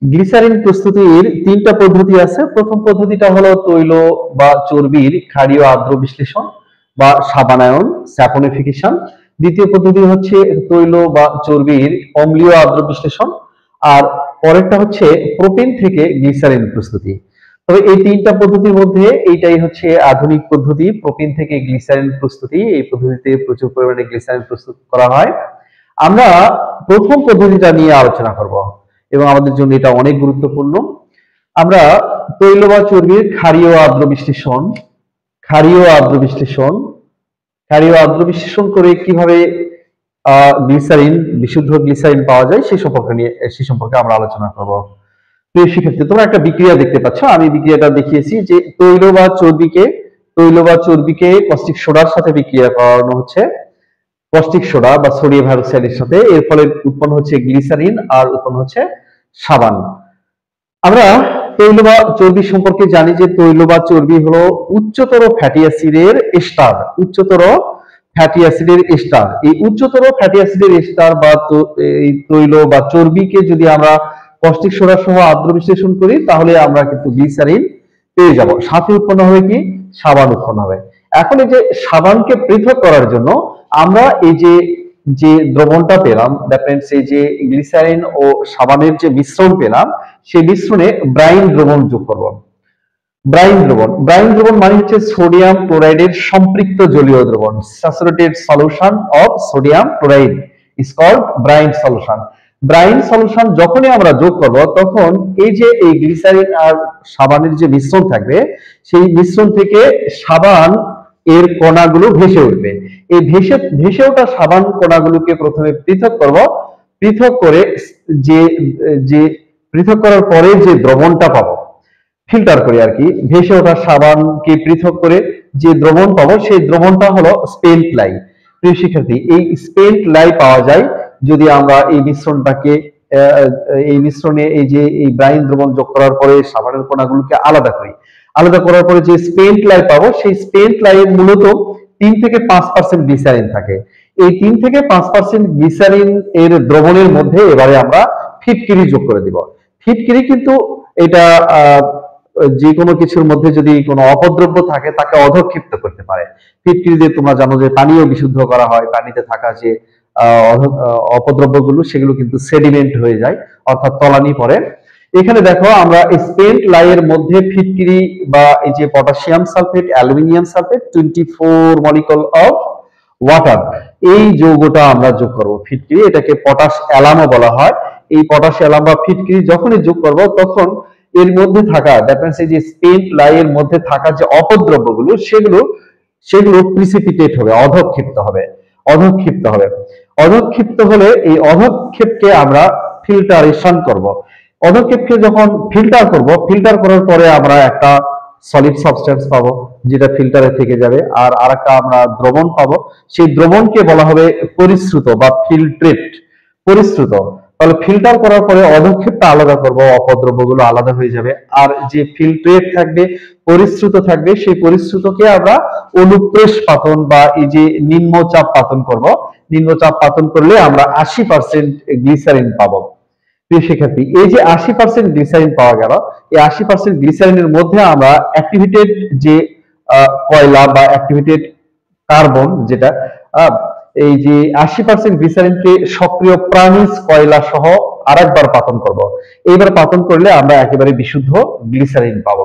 Glycerine প্রস্তুতির তিনটা পদ্ধতি আছে। প্রথম পদ্ধতিটা হলো তৈল বা চর্বির ক্ষারীয় আর্দ্র বিশ্লেষণ বা সাবানায়ন স্যাপনিফিকেশন। দ্বিতীয় পদ্ধতি হচ্ছে তৈল বা চর্বির অম্লীয় আর্দ্র বিশ্লেষণ। আর পরেরটা হচ্ছে প্রোটিন থেকে গ্লিসারিন প্রস্তুতি। তবে এই তিনটা পদ্ধতির মধ্যে এইটাই হচ্ছে আধুনিক পদ্ধতি, প্রোটিন থেকে গ্লিসারিন প্রস্তুতি। এই পদ্ধতিতে প্রচুর পরিমাণে গ্লিসারিন প্রস্তুত করা হয়। আমরা প্রথম পদ্ধতিটা নিয়ে আলোচনা করব এবং আমাদের জন্য এটা অনেক গুরুত্বপূর্ণ। আমরা তৈল বা চর্বির ক্ষারীয় আর্দ্র বিশ্লেষণ ক্ষারীয় আর্দ্র বিশ্লেষণ ক্ষারীয় আর্দ্র বিশ্লেষণ করে কিভাবে গ্লিসারিন, বিশুদ্ধ গ্লিসারিন পাওয়া যায় সে সম্পর্কে আমরা আলোচনা করব। প্রিয় শিক্ষার্থী, তোমরা একটা বিক্রিয়া দেখতে পাচ্ছ। আমি বিক্রিয়াটা দেখিয়েছি যে তৈল বা চর্বিকে কস্টিক সোডার সাথে বিক্রিয়া করানো হচ্ছে, কস্টিক সোডা বা সোডিয়াম হাইড্রোক্সাইডের সাথে। এর ফলে উৎপন্ন হচ্ছে গ্লিসারিন আর উৎপন্ন হচ্ছে সাবান। আমরা তৈল বা চর্বি সম্পর্কে জানি যে তৈল বা চর্বি হলো উচ্চতর ফ্যাটি অ্যাসিডের এস্টার। এই উচ্চতর ফ্যাটি অ্যাসিডের এস্টার বা এই তৈল বা চর্বিকে যদি আমরা কস্টিক সোডা সহ আর্দ্র বিশ্লেষণ করি তাহলে আমরা কিন্তু গ্লিসারিন পেয়ে যাব। সাথে উৎপন্ন হবে কি? সাবান উৎপন্ন হবে। এখন এই যে সাবানকে পৃথক করার জন্য আমরা এই যে যে দ্রবণটা পেলাম, দ্যাট মিন্স এই যে গ্লিসারিন ও সাবানের যে মিশ্রণ পেলাম, সেই মিশ্রণে ব্রাইন দ্রবণ যোগ করব। ব্রাইন দ্রবণ মানে হচ্ছে সোডিয়াম ক্লোরাইডের সম্পৃক্ত জলীয় দ্রবণ। Saturated solution of sodium chloride is called brine solution. Brine solution যখনই আমরা যোগ করব তখন এই যে এই গ্লিসারিন আর সাবানের যে মিশ্রণ থাকবে, সেই মিশ্রণ থেকে সাবান এর কণাগুলো ভেসে উঠবে। এই ভেসে ওঠা সাবান কণাগুলোকে প্রথমে পৃথক করব। পৃথক করে যে যে পৃথক করার পরে যে দ্রবণটা পাবো, ফিল্টার করে আর কি, ভেসে ওঠা সাবানকে পৃথক করে যে দ্রবণ পাবো সেই দ্রবণটা হলো স্পেন্ট লাই। প্রিয় শিক্ষার্থী, এই স্পেন্ট লাই পাওয়া যায় যদি আমরা এই মিশ্রণটাকে এই মিশ্রণে এই যে এই ব্রাইন দ্রবণ যোগ করার পরে সাবানের কণাগুলোকে আলাদা করি। আলাদা করার পরে যে স্পেন্ট লাই পাবো, সেই স্পেন্ট লাইয়ের মূলত 3 থেকে 5% গ্লিসারিন থাকে। এই 3 থেকে 5% গ্লিসারিন এর দ্রবণের মধ্যে এবারে আমরা ফিটকিরি যোগ করে দিব। ফিটকিরি কিন্তু এটা যে কোনো কিছুর মধ্যে যদি কোনো অপদ্রব্য থাকে তাকে অধঃক্ষিপ্ত করতে পারে। ফিটকিরি দিয়ে তোমরা জানো যে পানিও বিশুদ্ধ করা হয়। পানিতে থাকা যে অপদ্রব্যগুলো সেগুলো কিন্তু সেডিমেন্ট হয়ে যায়, অর্থাৎ তলানি পড়ে। এখানে দেখো আমরা স্পেন্ট লাইয়ের মধ্যে ফিটকিরি বা এই যে potassium sulphate, aluminium sulphate, 24 molecule of water, এই যৌগটা আমরা যোগ করব ফিটকিরি। এটাকে পটাশ অ্যালামও বলা হয়। এই পটাশ অ্যালাম বা ফিটকিরি যখনই যোগ করব তখন এর মধ্যে থাকা, দ্যাট মিন্স এই যে স্পেন্ট লাইয়ের মধ্যে থাকা যে অপদ্রব্যগুলো সেগুলো প্রিসিপিটেট হবে, অধঃক্ষিপ্ত হলে এই অধঃক্ষেপকে আমরা ফিল্টারেশন করব। অধঃক্ষেপকে যখন ফিল্টার করার পরে আমরা একটা সলিড সাবস্টেন্স পাবো যেটা ফিল্টারে থেকে যাবে, আর আরেকটা আমরা দ্রবণ পাবো। সেই দ্রবণকে বলা হবে পরিশ্রুত বা পরিশ্রুত। তাহলে ফিল্টার করার পরে অধঃক্ষেপটা আলাদা করব, অপদ্রব্যগুলো আলাদা হয়ে যাবে। আর যে ফিল্ট্রেট থাকবে, পরিশ্রুত থাকবে, সেই পরিশ্রুতকে আমরা অনুপ্রেশ পাতন বা এই যে নিম্নচাপ পাতন করব। নিম্নচাপ পাতন করলে আমরা 80% গ্লিসারিন পাবো। প্রিয় শিক্ষার্থী, এই যে 80% গ্লিসারিন পাওয়া গেল, এই 80% গ্লিসারিনের মধ্যে আমরা অ্যাক্টিভেটেড যে কয়লা বা অ্যাক্টিভেটেড কার্বন, যেটা এই যে 80% গ্লিসারিনকে সক্রিয় প্রাণীজ কয়লা সহ আরেকবার পাতন করব। এইবার পাতন করলে আমরা একেবারে বিশুদ্ধ গ্লিসারিন পাবো।